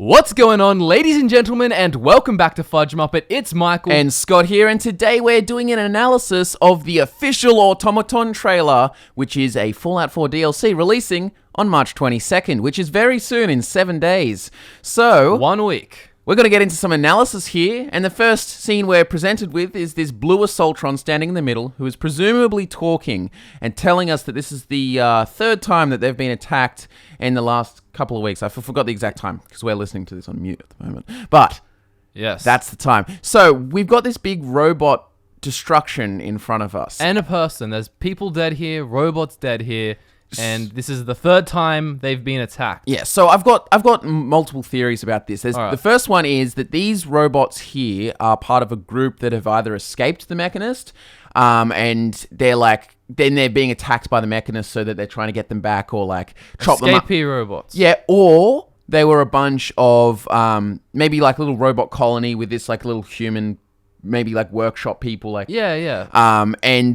What's going on, ladies and gentlemen, and welcome back to Fudge Muppet. It's Michael and Scott here, and today we're doing an analysis of the official Automatron trailer, which is a Fallout 4 DLC releasing on March 22nd, which is very soon, in 7 days. So, 1 week. We're going to get into some analysis here, and the first scene we're presented with is this blue Assaultron standing in the middle, who is presumably talking and telling us that this is the third time that they've been attacked in the last couple of weeks. I forgot the exact time, because we're listening to this on mute at the moment. But, yes, that's the time. So, we've got this big robot destruction in front of us. And a person. There's people dead here, robots dead here. And this is the third time they've been attacked. Yeah, so I've got multiple theories about this. Right. The first one is that these robots here are part of a group that have either escaped the Mechanist, and they're being attacked by the Mechanist so that they're trying to get them back or chop them up. Escapee robots. Yeah, or they were a bunch of maybe little robot colony with this little human, maybe workshop people. And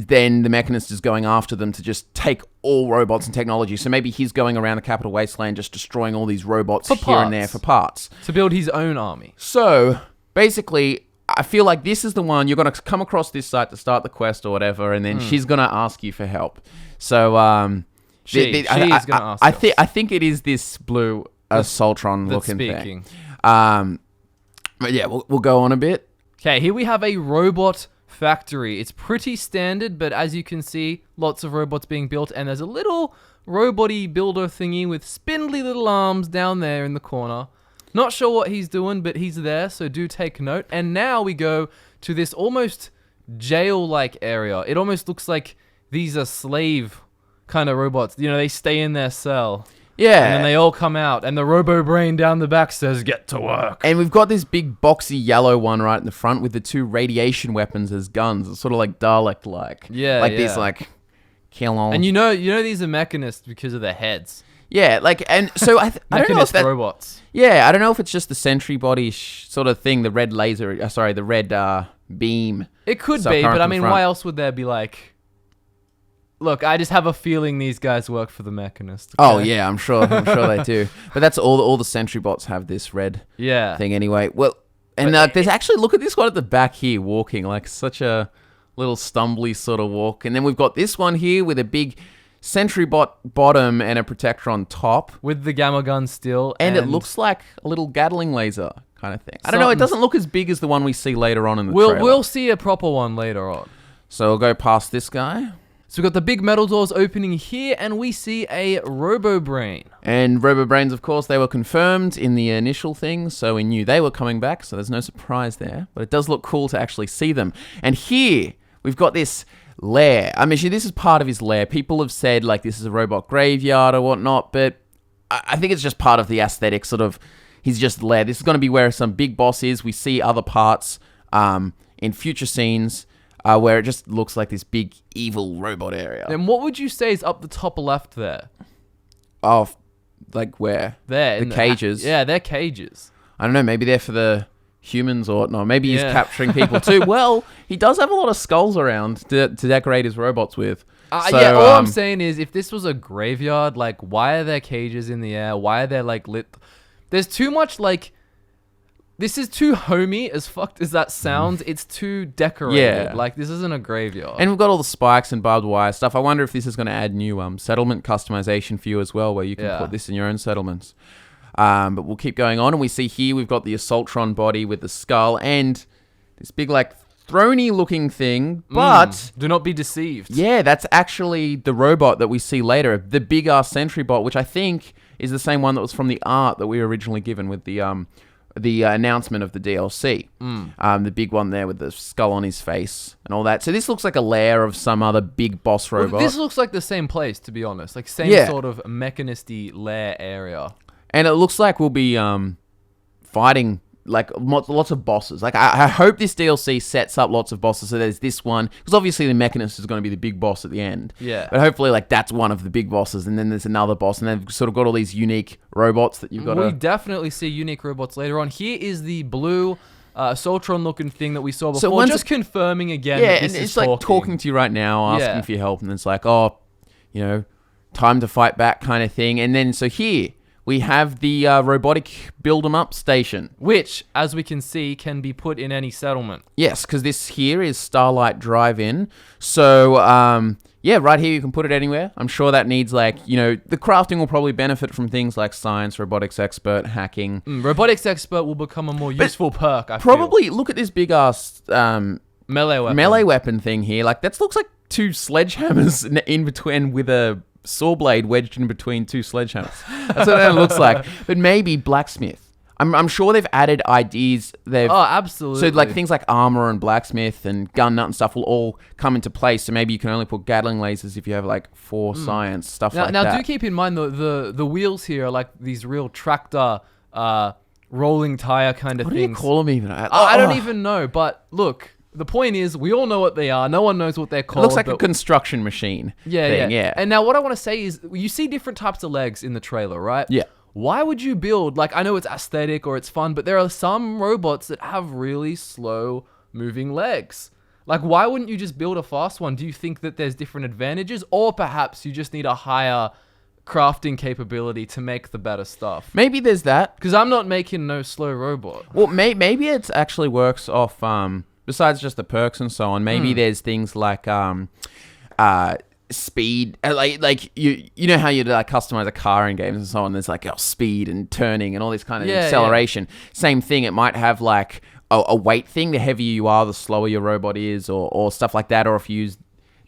then the Mechanist is going after them to just take all robots and technology. So maybe he's going around the Capital Wasteland just destroying all these robots and there for parts. To build his own army. So basically, I feel like this is the one you're going to come across this site to start the quest or whatever, and then she's going to ask you for help. So she is going to ask us. I think it is this blue Assaultron looking thing. But yeah, we'll go on a bit. Okay, here we have a robot factory. It's pretty standard, but as you can see, lots of robots being built, and there's a little robot-y builder thingy with spindly little arms down there in the corner. Not sure what he's doing, but he's there, so do take note. And now we go to this almost jail-like area. It almost looks like these are slave kind of robots. You know, they stay in their cell. Yeah. And then they all come out, and the robo-brain down the back says, "Get to work." And we've got this big boxy yellow one right in the front with the two radiation weapons as guns. It's sort of Dalek-like. Yeah, these, kill all. And you know these are mechanists because of their heads. Yeah, and so I don't know if that, robots. Yeah, I don't know if it's just the sentry body sort of thing, the red laser, the red beam. It could be, but I mean, why else would there be Look, I just have a feeling these guys work for the Mechanist. Okay? Oh yeah, I'm sure they do. But that's all the sentry bots have this red thing anyway. Well, and there's actually, look at this one at the back here walking, such a little stumbly sort of walk. And then we've got this one here with a big sentry bot bottom and a protector on top. With the gamma gun still. And it looks like a little Gatling laser kind of thing. I don't know, it doesn't look as big as the one we see later on in the trailer. We'll see a proper one later on. So we'll go past this guy. So we've got the big metal doors opening here, and we see a Robo-Brain. And Robo-Brains, of course, they were confirmed in the initial thing, so we knew they were coming back, so there's no surprise there. But it does look cool to actually see them. And here, we've got this Lair. I mean, this is part of his lair. People have said, this is a robot graveyard or whatnot, but I think it's just part of the aesthetic, sort of. He's just Lair. This is going to be where some big boss is. We see other parts in future scenes. Where it just looks like this big evil robot area. And what would you say is up the top left there? Oh, where? There. The cages. Yeah, they're cages. I don't know, maybe they're for the humans or whatnot. Maybe he's capturing people too. Well, he does have a lot of skulls around to decorate his robots with. All I'm saying is, if this was a graveyard, why are there cages in the air? Why are there, lit? There's too much, This is too homey, as fucked as that sounds. It's too decorated. Yeah. This isn't a graveyard. And we've got all the spikes and barbed wire stuff. I wonder if this is going to add new settlement customization for you as well, where you can put this in your own settlements. But we'll keep going on. And we see here we've got the Assaultron body with the skull and this big, throny looking thing. But do not be deceived. Yeah, that's actually the robot that we see later. The big-ass sentry bot, which I think is the same one that was from the art that we were originally given with the announcement of the DLC. The big one there with the skull on his face and all that. So this looks like a lair of some other big boss robot. Well, this looks like the same place, to be honest. Same sort of mechanist-y lair area. And it looks like we'll be fighting lots of bosses. I hope this DLC sets up lots of bosses. So there's this one, because obviously the Mechanist is going to be the big boss at the end. Yeah. But hopefully that's one of the big bosses, and then there's another boss, and they've sort of got all these unique robots that you've got. We definitely see unique robots later on. Here is the blue Assaultron looking thing that we saw before. So just confirming again. Yeah, and it's talking to you right now, asking for your help, and it's time to fight back kind of thing. And then so here we have the robotic build-em-up station. Which, as we can see, can be put in any settlement. Yes, because this here is Starlight Drive-In. So, yeah, right here you can put it anywhere. I'm sure that needs the crafting will probably benefit from things like science, robotics expert, hacking. Robotics expert will become a more useful perk, I probably, feel. look at this big-ass melee weapon thing here. Like, that looks like 2 sledgehammers in between with a saw blade wedged in between 2 sledgehammers. That's what that looks like. But maybe blacksmith. I'm sure they've added ideas. Absolutely. So like things like armor and blacksmith and gun nut and stuff will all come into place. So maybe you can only put Gatling lasers if you have like 4 science stuff like that. Now do keep in mind the wheels here are like these real tractor rolling tire kind of what things. What do you call them even? I don't even know. But look, the point is we all know what they are. No one knows what they're called. It looks like a construction machine. Yeah. And now what I want to say is you see different types of legs in the trailer, right? Yeah. Why would you build, like, I know it's aesthetic or it's fun, but there are some robots that have really slow moving legs. Like, why wouldn't you just build a fast one? Do you think that there's different advantages? Or perhaps you just need a higher crafting capability to make the better stuff? Maybe there's that. Because I'm not making no slow robot. Well, maybe it actually works off, besides just the perks and so on, maybe there's things like, speed, like you know how you like customize a car in games and so on. There's like speed and turning and all this kind of acceleration. Same thing. It might have like a weight thing. The heavier you are, the slower your robot is, or stuff like that. Or if you use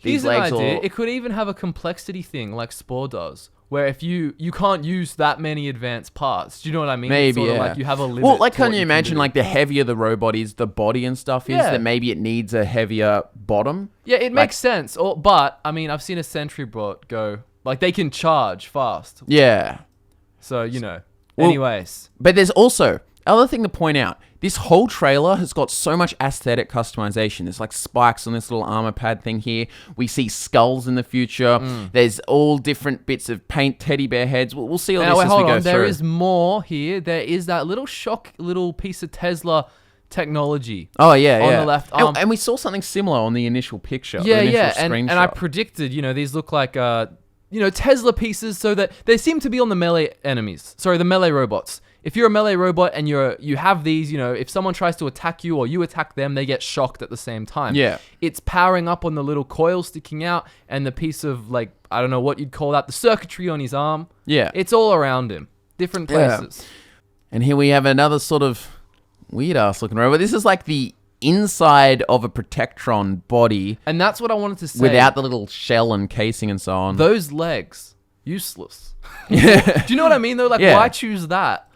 these legs, an idea. It could even have a complexity thing like Spore does, where if you can't use that many advanced parts. Do you know what I mean? Maybe, it's like you have a limit. Well, like, can you imagine, like, the heavier the robot is, the body and stuff is, that maybe it needs a heavier bottom? Yeah, it makes sense. But, I mean, I've seen a sentry bot go, like, they can charge fast. Yeah. So, anyways. But there's also, other thing to point out, this whole trailer has got so much aesthetic customization. There's like spikes on this little armor pad thing here. We see skulls in the future. There's all different bits of paint teddy bear heads. We'll see all this as we go through. There is more here. There is that little piece of Tesla technology. Oh, yeah. On the left arm. And we saw something similar on the initial picture. Yeah. And I predicted, these look like, Tesla pieces so that they seem to be on the melee enemies. Sorry, the melee robots. If you're a melee robot and you have these, if someone tries to attack you or you attack them, they get shocked at the same time. Yeah. It's powering up on the little coil sticking out and the piece of, like, I don't know what you'd call that, the circuitry on his arm. Yeah. It's all around him. Different places. Yeah. And here we have another sort of weird-ass looking robot. This is like the inside of a Protectron body. And that's what I wanted to say. Without the little shell and casing and so on. Those legs, useless. Do you know what I mean, though? Like, why choose that?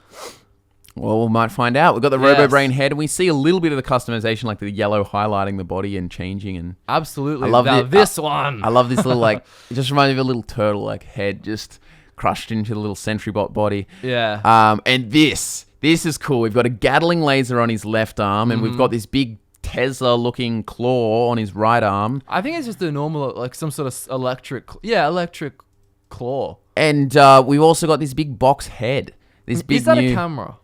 Well, we might find out. We've got the RoboBrain head, and we see a little bit of the customization, like the yellow highlighting the body and changing. And absolutely, I love this one. I love this little, like, it just reminds me of a little turtle, like, head just crushed into the little SentryBot body. Yeah. And this is cool. We've got a Gatling laser on his left arm, and we've got this big Tesla-looking claw on his right arm. I think it's just a normal, like, some sort of electric claw. And we've also got this big box head. This big Is that a camera?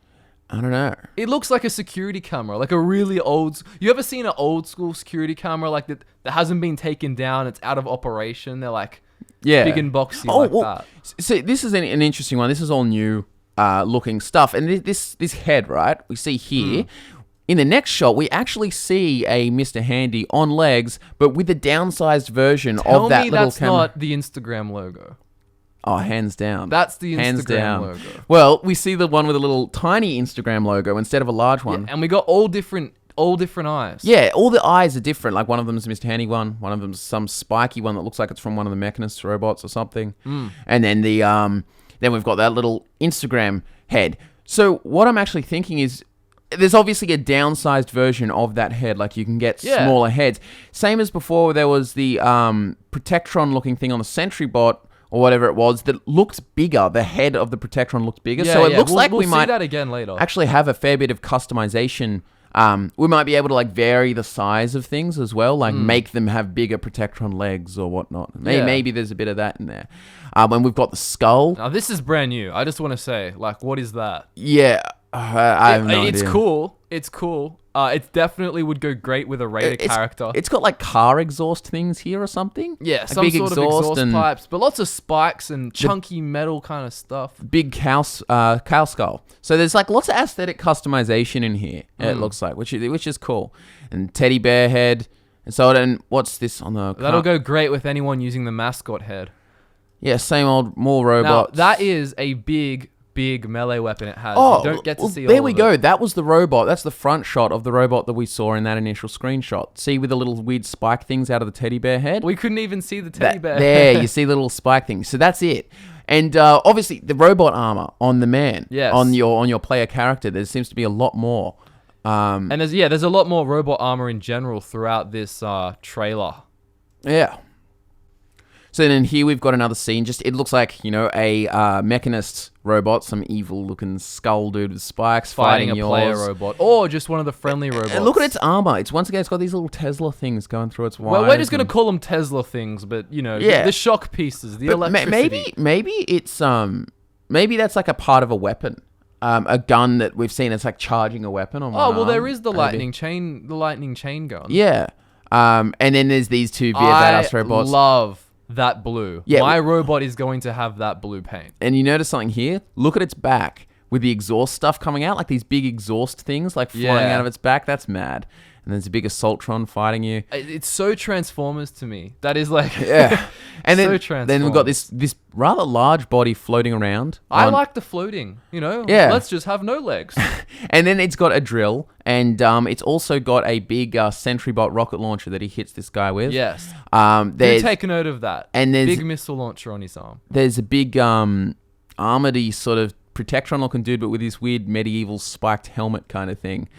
I don't know. It looks like a security camera, like a really old... You ever seen an old school security camera like that hasn't been taken down, it's out of operation? They're like big and boxy that. So this is an interesting one. This is all new looking stuff. And this head, right, we see here... In the next shot, we actually see a Mr. Handy on legs, but with a downsized version of that little camera. Tell me that's not the Instagram logo. Oh, hands down. That's the Instagram logo. Well, we see the one with a little tiny Instagram logo instead of a large one. Yeah, and we got all different eyes. Yeah, all the eyes are different. Like one of them's a Mr. Handy one of them's some spiky one that looks like it's from one of the Mechanist robots or something. And then then we've got that little Instagram head. So what I'm actually thinking is there's obviously a downsized version of that head. Like you can get smaller heads. Same as before, there was the Protectron looking thing on the SentryBot or whatever it was that looked bigger. The head of the Protectron looked bigger. So it looks like we might see that again later. Actually have a fair bit of customization. We might be able to like vary the size of things as well, like make them have bigger Protectron legs or whatnot. Maybe there's a bit of that in there. When we've got the skull. Now this is brand new. I just want to say, like, what is that? Yeah, I have no idea. It's cool. It's cool. It definitely would go great with a Raider character. It's got like car exhaust things here or something. Yeah, like some big sort of exhaust and pipes, but lots of spikes and chunky metal kind of stuff. big cow skull. So there's like lots of aesthetic customization in here. It looks like, which is cool. And teddy bear head. And so then what's this on the? That'll go great with anyone using the mascot head. Yeah, same old, more robots. Now, that is a big melee weapon it has. Oh, you don't get to see all there we of go. it. That was the robot. That's the front shot of the robot that we saw in that initial screenshot. See, with the little weird spike things out of the teddy bear head? We couldn't even see the teddy bear. There, you see the little spike things. So that's it. And obviously, the robot armor on the man, yes. on your player character, there seems to be a lot more. And there's a lot more robot armor in general throughout this trailer. Yeah. So then here we've got another scene. Just it looks like, a mechanist robot, some evil-looking skull dude with spikes Fighting a yours. player robot. Or just one of the friendly robots. And look at its armor. It's once again, it's got these little Tesla things going through its wires. Well, we're just going to call them Tesla things, but, the shock pieces, the electricity. Maybe it's, maybe that's like a part of a weapon. A gun that we've seen that's like charging a weapon on one arm, there is the lightning chain gun. Yeah. And then there's these two badass robots. I love that blue. Yeah. My robot is going to have that blue paint. And you notice something here? Look at its back with the exhaust stuff coming out, like these big exhaust things like flying out of its back. That's mad. And there's a big Assaultron fighting you. It's so Transformers to me. That is like... Yeah. And so then we've got this rather large body floating around. I like the floating, Yeah. Let's just have no legs. And then it's got a drill, and it's also got a big SentryBot rocket launcher that he hits this guy with. Yes. Do take a note of that. And there's big missile launcher on his arm. There's a big armored-y sort of Protectron-looking dude, but with this weird medieval spiked helmet kind of thing.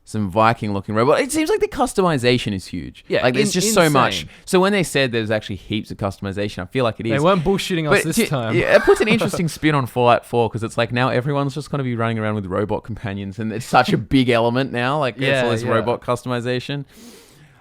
Some Viking-looking robot. It seems like the customization is huge. Yeah, like there's just so insane. much. So when they said there's actually heaps of customization, I feel like it is. They weren't bullshitting us this time. Yeah, it puts an interesting spin on Fallout 4 because it's like now everyone's just going to be running around with robot companions, and it's such a big element now. Like it's all this robot customization.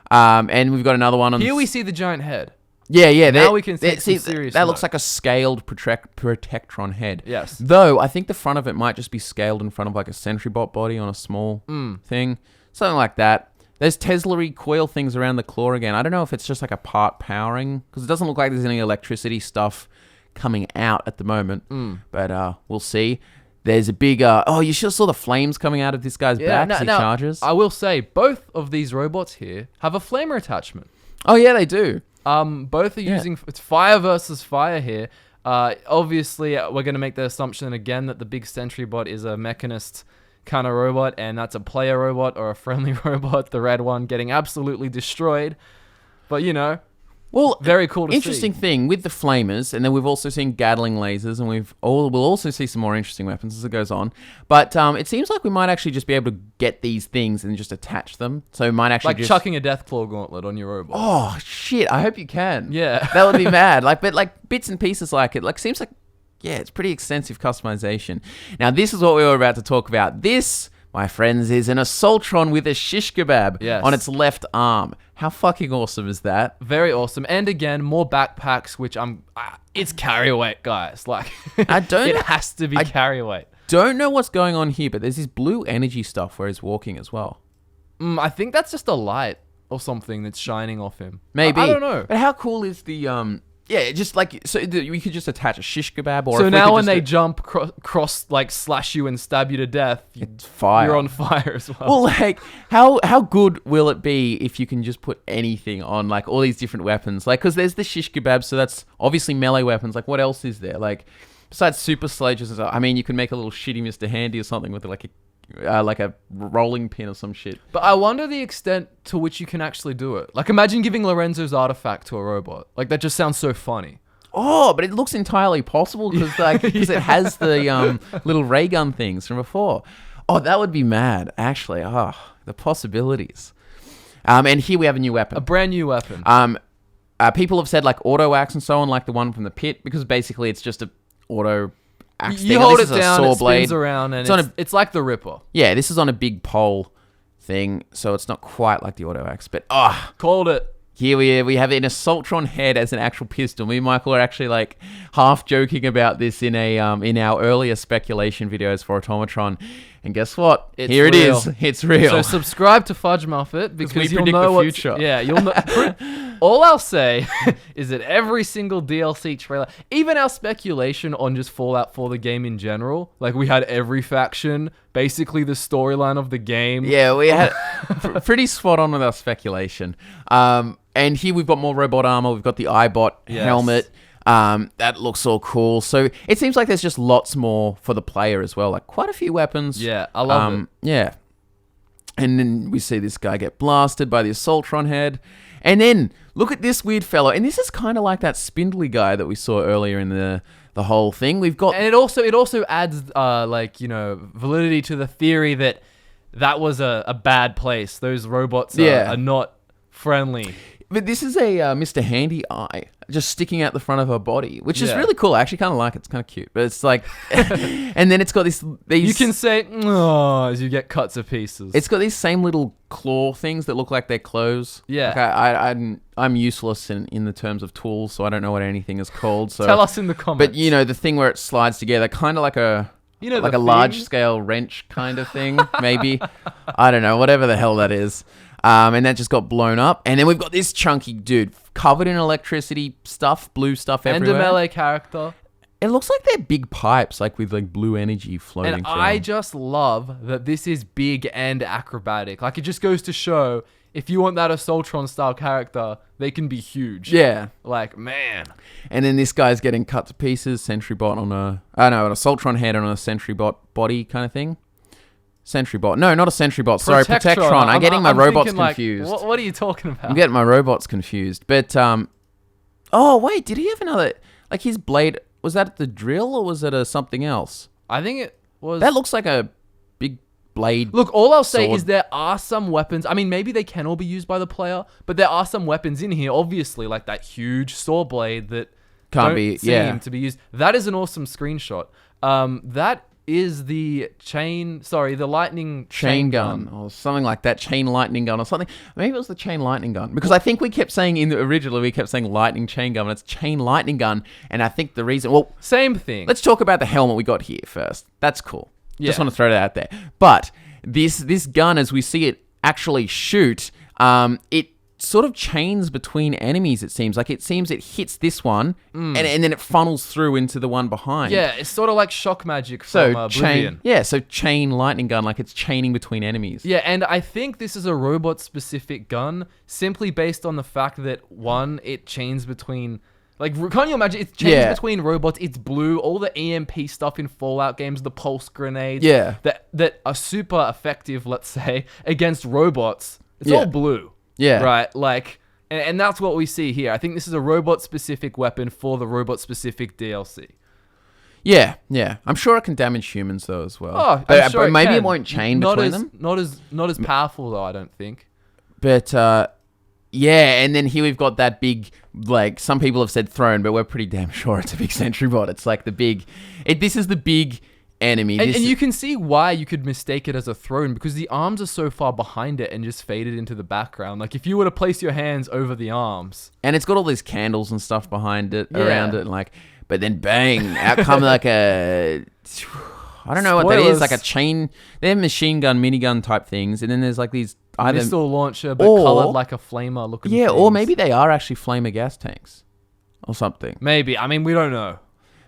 And we've got another one on. Here we see the giant head. Yeah. Now we can see serious. That looks like a scaled Protectron head. Yes. Though I think the front of it might just be scaled in front of like a SentryBot body on a small thing, something like that. There's Tesla-y coil things around the claw again. I don't know if it's just like a part powering because it doesn't look like there's any electricity stuff coming out at the moment. But we'll see. There's a big. You just saw the flames coming out of this guy's back as he charges. I will say both of these robots here have a flamer attachment. Oh yeah, they do. Both are using it's fire versus fire here. Obviously, we're going to make the assumption again that the big SentryBot is a mechanist kind of robot, and that's a player robot or a friendly robot. The red one getting absolutely destroyed, but well, very cool to see. Interesting thing with the flamers, and then we've also seen Gatling lasers, and we'll also see some more interesting weapons as it goes on. But it seems like we might actually just be able to get these things and just attach them. So we might actually like chucking a Deathclaw gauntlet on your robot. Oh shit! I hope you can. Yeah, that would be mad. But bits and pieces like it. Like seems like it's pretty extensive customization. Now this is what we were about to talk about. This, my friends, is an Assaultron with a shish kebab on its left arm. How fucking awesome is that? Very awesome. And again, more backpacks, which it's carry weight, guys. Like, it has to be carry weight. Don't know what's going on here, but there's this blue energy stuff where he's walking as well. I think that's just a light or something that's shining off him. Maybe. I don't know. But how cool is the just like we could just attach a shish kebab, or so now when they jump cross, like slash you and stab you to death, it's fire. You're on fire as well. Well, like how good will it be if you can just put anything on, like all these different weapons, like because there's the shish kebab, so that's obviously melee weapons. Like what else is there? Like besides super sledges and stuff, I mean, you can make a little shitty Mr. Handy or something with like a rolling pin or some shit. But I wonder the extent to which you can actually do it. Like, imagine giving Lorenzo's artifact to a robot. Like, that just sounds so funny. Oh, but it looks entirely possible because it has the little ray gun things from before. Oh, that would be mad, actually. Oh, the possibilities. And here we have a new weapon. A brand new weapon. People have said like auto axe and so on, like the one from the pit, because basically it's just a auto axe you thing. hold it This is down, a saw it blade. spins around, and it's like the Ripper. Yeah, this is on a big pole thing, so it's not quite like the auto axe, but called it. Here we have an Assaultron head as an actual pistol. Me and Michael are actually like half joking about this in our earlier speculation videos for Automatron. And guess what? It's Here it real. is. It's real. So subscribe to Fudge Muffet because we you'll predict know the what's- future. Yeah, you'll know. All I'll say is that every single DLC trailer, even our speculation on just Fallout 4 the game in general, like we had every faction, basically the storyline of the game. Yeah, we had pretty spot on with our speculation. And here we've got more robot armor. We've got the iBot Yes. helmet. That looks all cool. So it seems like there's just lots more for the player as well. Like quite a few weapons. Yeah, I love it. Yeah. And then we see this guy get blasted by the Assaultron head. And then look at this weird fellow. And this is kind of like that spindly guy that we saw earlier in the whole thing. We've got... And it also adds validity to the theory that was a bad place. Those robots are not friendly. But this is a Mr. Handy Eye just sticking out the front of her body, which is Yeah. really cool. I actually kind of like it. It's kind of cute. But it's like... and then it's got these... You can say, "Oh," as you get cut to pieces. It's got these same little claw things that look like they're claws. Yeah. Like I'm useless in the terms of tools, so I don't know what anything is called. So Tell us in the comments. But, you know, the thing where it slides together, kind of like a... You know, like the a thing? large-scale wrench kind of thing, maybe. I don't know, whatever the hell that is. And that just got blown up. And then we've got this chunky dude covered in electricity stuff, blue stuff and everywhere. a melee character. It looks like they're big pipes, like with like blue energy floating And through I them. just love that this is big and acrobatic. Like, it just goes to show, if you want that Assaultron-style character, they can be huge. Yeah. Like, man. And then this guy's getting cut to pieces, Sentry Bot on an Assaultron head on a Sentry Bot body kind of thing. Sentry Bot. No, not a Sentry Bot. Sorry, Protectron. I'm getting my robots thinking, confused. Like, what are you talking about? I'm getting my robots confused. But, oh, wait, did he have another... Like, his blade... Was that the drill or was it something else? I think it was... That looks like a big blade. Look, all I'll say sword. is there are some weapons. I mean, maybe they can all be used by the player, but there are some weapons in here, obviously, like that huge saw blade that Can't don't be- seem yeah. to be used. That is an awesome screenshot. That is the lightning Chain gun or something like that. Chain lightning gun or something. Maybe it was the chain lightning gun. Because I think we kept saying originally we kept saying lightning chain gun, and it's chain lightning gun. And I think the reason... Well, Same thing. let's talk about the helmet we got here first. That's cool. Just Yeah. want to throw that out there. But this gun, as we see it actually shoot, it sort of chains between enemies, it seems. Like, it seems it hits this one, and then it funnels through into the one behind. Yeah, it's sort of like shock magic from Oblivion. Chain lightning gun, like it's chaining between enemies. Yeah, and I think this is a robot-specific gun, simply based on the fact that, one, it chains between... Like, can't you imagine? It chains between robots. It's blue. All the EMP stuff in Fallout games, the pulse grenades, Yeah. that are super effective, let's say, against robots. It's Yeah. all blue. Yeah. Right? Like, and that's what we see here. I think this is a robot-specific weapon for the robot-specific DLC. Yeah. I'm sure it can damage humans though as well. Oh, but, I'm sure but maybe can. it won't chain Not between as, them. Not as powerful though, I don't think. But yeah, and then here we've got that big, like, some people have said throne, but we're pretty damn sure it's a big sentry bot. It's like the big... This is the big enemy. And you can see why you could mistake it as a throne, because the arms are so far behind it and just faded into the background. Like, if you were to place your hands over the arms... And it's got all these candles and stuff behind it, Yeah. around it, and like... But then bang, out come like a... I don't know what that is, Spoilers. like a chain... They're machine gun, minigun type things, and then there's like these... Either, missile launcher, but or- colored like a flamer looking yeah, things. or maybe they are actually flamer gas tanks. Or something. Maybe. I mean, we don't know.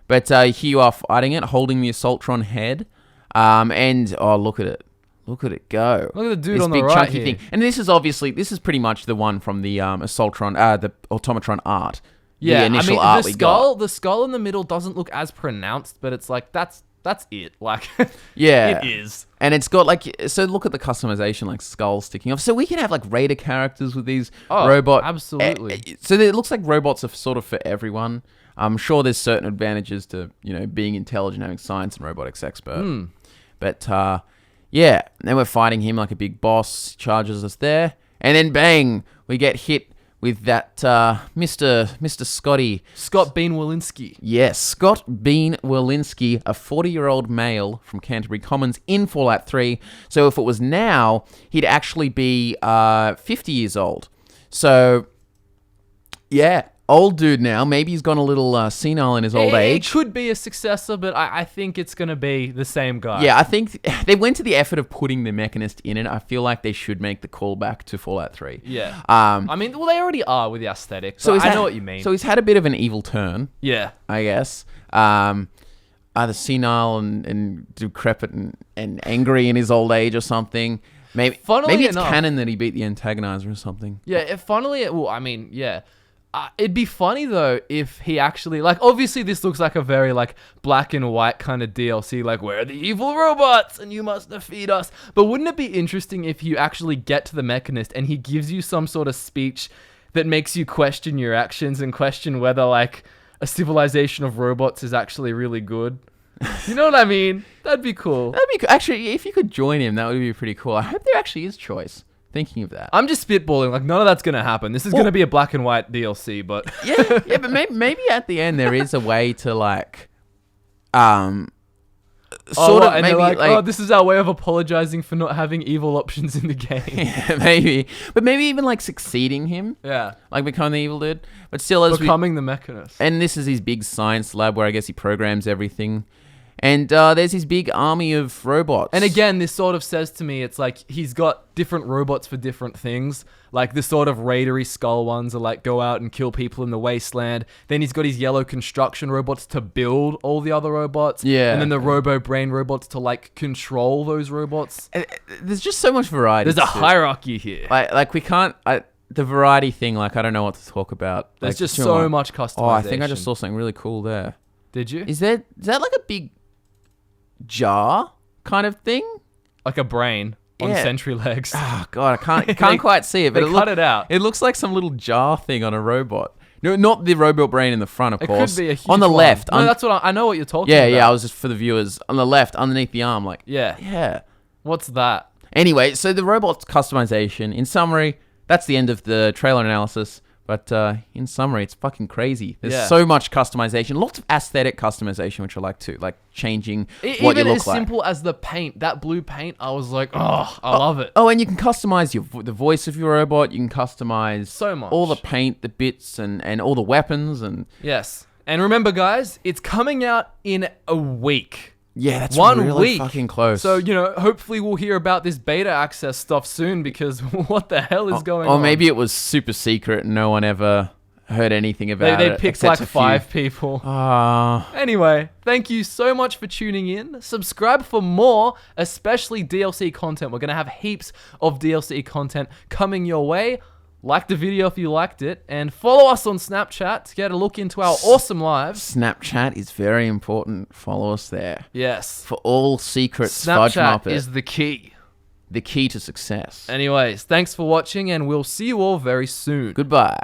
But here you are fighting it, holding the Assaultron head. And, oh, look at it. Look at it go. Look at the dude This on the big right chunky here. thing. And this is pretty much the one from the Assaultron, the Automatron art. Yeah, the initial I mean, art the we skull, got. the skull in the middle doesn't look as pronounced, but it's like, that's it. Like, Yeah. it is. And it's got like, so look at the customization, like skulls sticking off. So we can have like Raider characters with these robot. absolutely. So it looks like robots are sort of for everyone. I'm sure there's certain advantages to, being intelligent, having science and robotics expert. But yeah, then we're fighting him like a big boss, charges us there. And then bang, we get hit with that Mr. Scotty. Scott Bean Walensky. Yes, Scott Bean Walensky, a 40-year-old male from Canterbury Commons in Fallout 3. So if it was now, he'd actually be 50 years old. So Yeah. Old dude now. Maybe he's gone a little senile in his old age. It could be a successor, but I think it's going to be the same guy. Yeah, I think they went to the effort of putting the Mechanist in it. I feel like they should make the callback to Fallout 3. Yeah. I mean, well, they already are with the aesthetic, so I know what you mean. So he's had a bit of an evil turn. Yeah. I guess. Either senile and decrepit and angry in his old age or something. Maybe it's canon that he beat the Antagonizer or something. Yeah, it'd be funny though if he actually, like, obviously this looks like a very like black and white kind of DLC, like we're the evil robots and you must defeat us. But wouldn't it be interesting if you actually get to the Mechanist and he gives you some sort of speech that makes you question your actions and question whether like a civilization of robots is actually really good? You know what I mean? That'd be cool. That'd be actually, if you could join him, that would be pretty cool. I hope there actually is choice. Thinking of that, I'm just spitballing. Like none of that's gonna happen. This is gonna be a black and white DLC, but yeah, but maybe at the end there is a way to like, oh, this is our way of apologizing for not having evil options in the game. Yeah, maybe, but maybe even like succeeding him. Yeah, like becoming the evil dude, but still as becoming the Mechanist. And this is his big science lab where I guess he programs everything. And there's his big army of robots. And again, this sort of says to me, it's like he's got different robots for different things. Like the sort of raidery skull ones are like go out and kill people in the wasteland. Then he's got his yellow construction robots to build all the other robots. Yeah. And then the robo brain robots to like control those robots. There's just so much variety. There's a hierarchy here. Like we can't... the variety thing, like I don't know what to talk about. There's just so much customization. Oh, I think I just saw something really cool there. Did you? Is that like a big jar kind of thing? Like a brain on sentry legs. Oh god, I can't quite see it. But they cut it out. It looks like some little jar thing on a robot. No, not the robot brain in the front, of course. It could be a huge on the one. left. No, that's what I know what you're talking about. Yeah. I was just for the viewers on the left, underneath the arm, like yeah. What's that? Anyway, so the robot's customization. In summary, that's the end of the trailer analysis. But in summary, it's fucking crazy. There's so much customization, lots of aesthetic customization, which I like too, like changing what you look like. Even as simple as the paint, that blue paint, I was like, oh, I love it. Oh, and you can customize the voice of your robot. You can customize so much, all the paint, the bits, and all the weapons. And yes, and remember, guys, it's coming out in a week. Yeah, that's 1 really week. Fucking close. So, hopefully we'll hear about this beta access stuff soon because what the hell is going on? Or maybe it was super secret and no one ever heard anything about it. They picked like 5 people. Anyway, thank you so much for tuning in. Subscribe for more, especially DLC content. We're going to have heaps of DLC content coming your way. Like the video if you liked it, and follow us on Snapchat to get a look into our awesome lives. Snapchat is very important. Follow us there. Yes. For all secrets, Fudge Snapchat Muppet. is the key. The key to success. Anyways, thanks for watching, and we'll see you all very soon. Goodbye.